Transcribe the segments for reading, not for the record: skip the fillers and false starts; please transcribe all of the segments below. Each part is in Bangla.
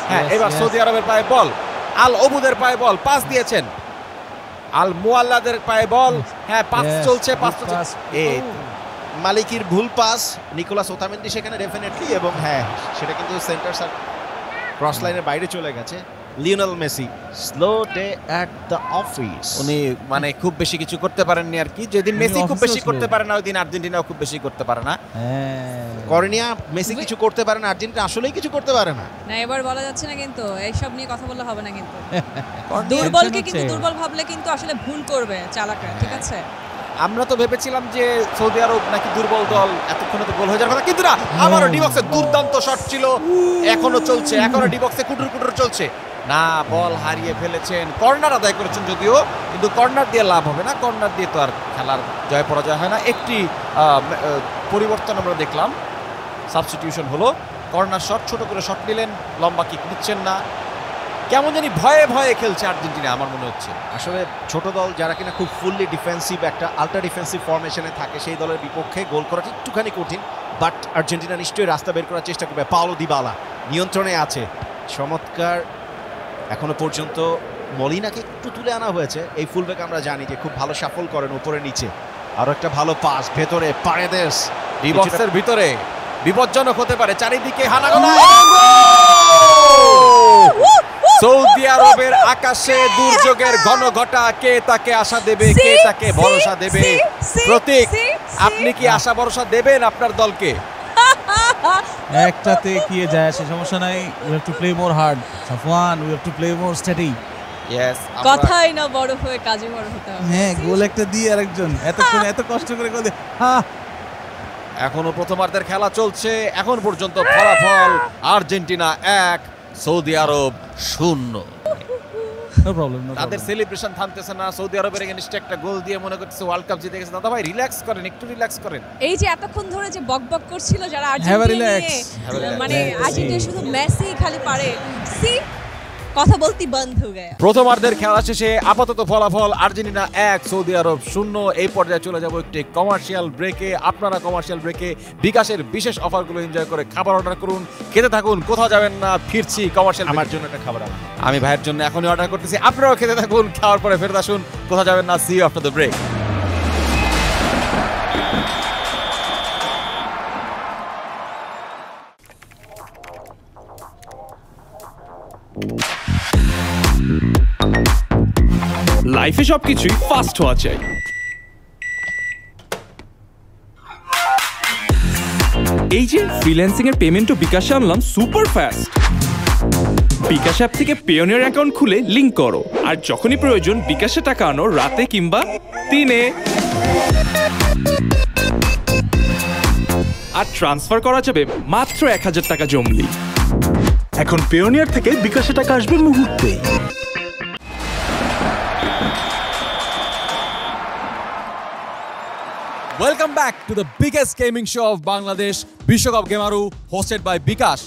হ্যাঁ, এবার সৌদি আরবের পায়ে বল, আল ওবুদের পায়ে বল, পাস দিয়েছেন, আল মুআল্লাদের পায়ে বল, হ্যাঁ পাস চলছে, এই মালিকির ভুল পাস, নিকোলাস ওতামেন্দি সেখানে ডেফিনেটলি, এবং হ্যাঁ সেটা কিন্তু সেন্টার ক্রস লাইনের বাইরে চলে গেছে। Lionel Messi slow day at the office, উনি মানে খুব বেশি কিছু করতে পারেননি আর কি। যেদিন মেসি খুব বেশি করতে পারে না, ওই দিন আর্জেন্টিনাও খুব বেশি করতে পারে না। কর্নিয়া মেসি কিছু করতে পারে না, আর্জেন্টিনা আসলেই কিছু করতে পারে না। না, এবার বলা যাচ্ছে না কিন্তু, এইসব নিয়ে কথা বললে হবে না কিন্তু। দুর্বলকে কিন্তু দুর্বল ভাবলে কিন্তু আসলে ভুল করবে চালাকরা, ঠিক আছে? আমরা তো ভেবেছিলাম যে সৌদি আরব নাকি দুর্বল দল, এতক্ষণে তো গোল হয়ে যাওয়ার কথা, কিন্তু না, আমারও ডিবক্সে দুর্দান্ত শট ছিল, এখনো চলছে, এখনো ডিবক্সে কুটুর কুটুর চলছে না, বল হারিয়ে ফেলেছেন। কর্নার আদায় করেছেন যদিও, কিন্তু কর্নার দিয়ে লাভ হবে না, কর্নার দিয়ে তো আর খেলার জয় পরাজয় হয় না। একটি পরিবর্তন আমরা দেখলাম, সাবস্টিটিউশন হলো, কর্নার শট, ছোট করে শট নিলেন, লম্বা কিক নিচ্ছেন না, কেমন জানি ভয়ে ভয়ে খেলছে আর্জেন্টিনা আমার মনে হচ্ছে। আসলে ছোট দল যারা কিনা খুব ফুললি ডিফেন্সিভ, একটা আল্ট্রা ডিফেন্সিভ ফরমেশনে থাকে, সেই দলের বিপক্ষে গোল করাটা একটুখানি কঠিন, বাট আর্জেন্টিনা নিশ্চয়ই রাস্তা বের করার চেষ্টা করবে। পাওলো দিবালা নিয়ন্ত্রণে আছে, চমৎকার। এখনো পর্যন্ত মলিনাকে একটু তুলে আনা হয়েছে, এই ফুলব্যাক আমরা জানি যে খুব ভালো সাফল করেন উপরে নিচে। আরো একটা ভালো পাস ভেতরে, পারেদেস ডিবক্সের ভিতরে, বিপজ্জনক হতে পারে, চারিদিকে হানাগোনা, সৌদি আরবের আকাশে দুর্যোগের ঘনঘটা, কে তাকে আশা দেবে, কে তাকে ভরসা দেবে? প্রতীক, আপনি কি আশা ভরসা দেবেন আপনার দলকে? একটাতে কি যায় আসে, সমস্যা নাই, we have to play more hard Safwan, we have to play more steady. Yes, কথাই না বড় হয়ে কাজে বড় হতে হবে। হ্যাঁ, গোল একটা দিয়ে আরেকজন এতক্ষণ এত কষ্ট করে গোল দিয়ে, হ্যাঁ। এখনো প্রথমার্ধের খেলা চলছে, এখন পর্যন্ত ফলাফল আর্জেন্টিনা 1, সৌদি আরব 0। নো প্রবলেম, তাদের সেলিব্রেশন থামতেছে না, সৌদি আরবের এগেইনস্টে একটা গোল দিয়ে মনে করতেছে ওয়ার্ল্ড কাপ জিতে গেছে। দাদা ভাই রিল্যাক্স করেন, একটু রিল্যাক্স করেন। এই যে এতক্ষণ ধরে যে বকবক করছিল যারা আর্জেন্টিনা নিয়ে, মানে আর্জেন্টিনা শুধু মেসি খালি পারে, সি কথা বলতে বন্ধ হয়ে গেছে। প্রথমার্ধের খেলা শেষে আপাতত ফলাফল আর্জেন্টিনা 1, সৌদি আরব 0। এই পর্যায়ে চলে যাব একটি কমার্শিয়াল ব্রেকে। আপনারা কমার্শিয়াল ব্রেকে বিকাশের বিশেষ অফারগুলো এনজয় করে খাবার অর্ডার করুন, খেতে থাকুন, কোথাও যাবেন না। ফিরছি কমার্শিয়াল। আমার জন্য একটা খাবার আমি ভাইয়ের জন্য এখনই অর্ডার করতেছি, আপনারাও খেতে থাকুন, খাওয়ার পরে ফেরত আসুন, কোথাও যাবেন না। See you after the break. লাইফে সবকিছুই ফাস্ট হওয়া চাই। এই যে ফ্রিল্যান্সিং এর পেমেন্টও বিকাশে আনলাম সুপার ফাস্ট। বিকাশ অ্যাপ থেকে পেওনিয়ার অ্যাকাউন্ট খুলে লিংক করো, আর যখনই প্রয়োজন বিকাশে টাকা আনো, রাতে কিংবা দিনে। আর ট্রান্সফার করা যাবে মাত্র 1000 টাকা জমলি। এখন পেওনিয়ার থেকে বিকাশে টাকা আসবে মুহূর্তেই। Welcome back to the biggest gaming show of Bangladesh, বিশ্বকাপ গেমারু, hosted by বিকাশ।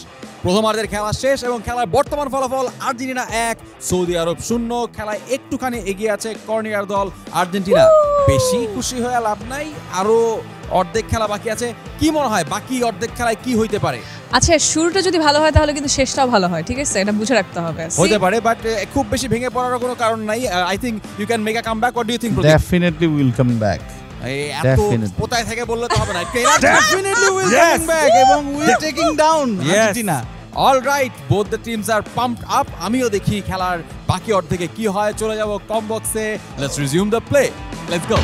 প্রথমার্ধের খেলা শেষ এবং খেলার বর্তমান ফলাফল আর্জেন্টিনা 1, সৌদি আরব 0। খেলায় একটুখানি এগিয়ে আছে কর্নিয়ার দল আর্জেন্টিনা। বেশি খুশি হয়ে লাভ নাই, আরো অর্ধেক খেলা বাকি আছে। কি মনে হয় বাকি অর্ধেক খেলায় কি হইতে পারে? আচ্ছা, শুরুটা যদি ভালো হয় তাহলে কিন্তু শেষটাও ভালো হয়, ঠিক আছে? এটা বুঝে রাখতে হবে। হতে পারে, বাট খুব বেশি ভেঙে পড়ার কোনো কারণ নাই। I think you can make a comeback. What do you think? Definitely will come back. এত কোথায় থেকে বললে তো হবে না। Definitely will come back এবং we are taking down Argentina. All right, both the teams are pumped up. আমিও দেখি খেলার বাকি অর্ধেকে কি হয়। চলে যাব কম বক্সে। Let's resume the play. Let's go.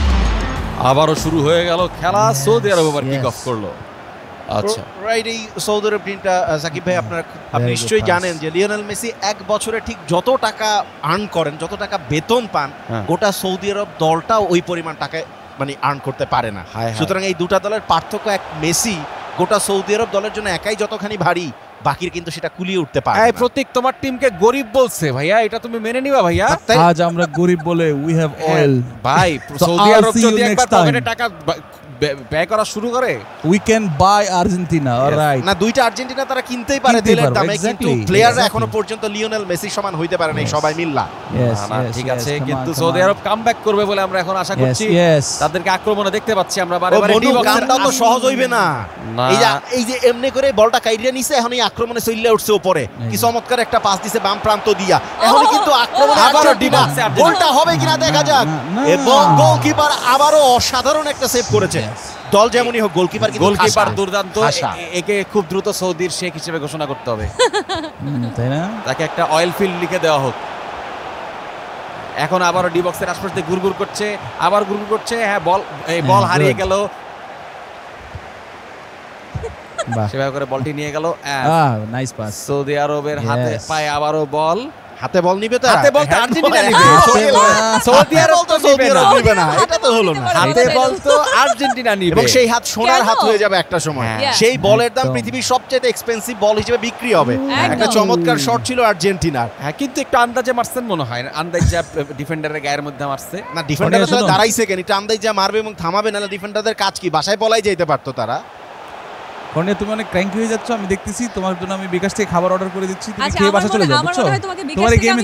আবারও শুরু হয়ে গেল খেলা। সৌদি আরব আবার কিক অফ করলো। আচ্ছা, রাইট। এই সৌদি আরব টিমটা সাকিব ভাই, আপনি নিশ্চয়ই জানেন যে লিওনেল মেসি এক বছরে ঠিক যত টাকা আর্ন করেন, যত টাকা বেতন পান, গোটা সৌদি আরব দলটা ওই পরিমাণ টাকা মানে আর্ন করতে পারে না। সুতরাং এই দুটা দলের পার্থক্য, এক মেসি গোটা সৌদি আরব দলের জন্য একাই যতখানি ভারী, বাকির কিন্তু সেটা কুলিয়ে উঠতে পারে না। এই প্রতীক তোমার টিমকে গরিব বলছে ভাইয়া, এটা তুমি মেনে নিবা ভাইয়া? আজ আমরা গরিব বলে উই হ্যাভ অয়েল ভাই। সৌদি আরব যদি একবার পকেটে টাকা ব্যয় করা শুরু করে We can buy Argentina, all right. না দুইটা আর্জেন্টিনা তারা কিনতেই পারে কিনতেই তেলের পারবে, দামে, কিন্তু exactly, প্লেয়াররা exactly. এখনো পর্যন্ত লিওনেল মেসি সমান হইতে পারে নাই সবাই মিল্লা। Yes, না, yes, ঠিক yes, আছে, come কিন্তু on, Saudi come on. Arab comeback করবে বলে আমরা এখন আশা Yes, করছি। yes. তাদেরকে আক্রমণে দেখতে পাচ্ছি আমরা ও বারে বারে মনু, D-box এর কামটাও তো সহজ হইবে না। না। এই যে এমনি করে বলটা কাইরিয়া নিছে, এখন এই আক্রমণে চইল্লা উঠছে উপরে, কি চমৎকার একটা পাস দিছে বাম প্রান্ত দিয়া, এখন কিন্তু আক্রমণে আবারও আর্জেন্টিনা। D-box এ আর্জেন্টিনা। গোলটা হবে কিনা দেখা যাক। না, এবং না। গোলকিপার আবারও অসাধারণ একটা সেভ করেছে। দল যেমনই হোক গোলকিপার কিন্তু গোলকিপার খাসা। দুর্দান্ত। খাসা। একে খুব দ্রুত সৌদির শেখ হিসেবে ঘোষণা করতে হবে। তাই না? তাকে একটা অয়েল ফিল্ড লিখে দেওয়া হোক। এখন আবারও ডি বক্সের আশপাশ দিয়ে গুড়গুড় করছে, আবার গুড়গুড় করছে। হ্যাঁ, বল হ্যাঁ, হারিয়ে good. গেল। বাহ। সেভাবে করে বলটি নিয়ে গেল। Nice pass. সৌদি আরবের হাতে Yes. পায়ে আবারও বল। হাতে বল নিবে তারা? হাতে বল তো আর্জেন্টিনা নিবে। হাতে বল। সৌদি আরব তো সৌদি নিবে আরব না। নিবে না, এটা তো হলো না। হাতে বল তো আর্জেন্টিনা নিবে। এবং সেই হাত সোনার কেন? হাত হয়ে যাবে একটা সময়। হ্যাঁ। সেই বলের দাম একদম। পৃথিবীর সবচেয়ে এক্সপেন্সিভ বল হিসেবে বিক্রি হবে। একদম। একটা চমৎকার শট ছিল আর্জেন্টিনার। হ্যাঁ, কিন্তু একটু আন্দাজে মারছেন মনে হয়। আন্দাজে ডিফেন্ডারের গায়ের মধ্যে মারছে। না, ডিফেন্ডার শোনো। আসলে দাঁড়াইছে কেন, একটু আন্দাজ যা মারবে এবং থামাবে, না ডিফেন্ডারদের কাজ কি, বাসায় পলাই যাইতে পারতো তারা। কর্নিয়া, তুমি অনেক ক্র্যাঙ্কি হয়ে যাচ্ছ, আমি দেখতেছি। তোমার জন্য আমি বিকাশ থেকে খাবার অর্ডার করে দিচ্ছি, তুমি আচ্ছা, খেয়ে আমার বাসা চলে যাও, মনে বুঝছো? হয় তোমাকে বিকাশ তোমার এই থেকে গেমে আমি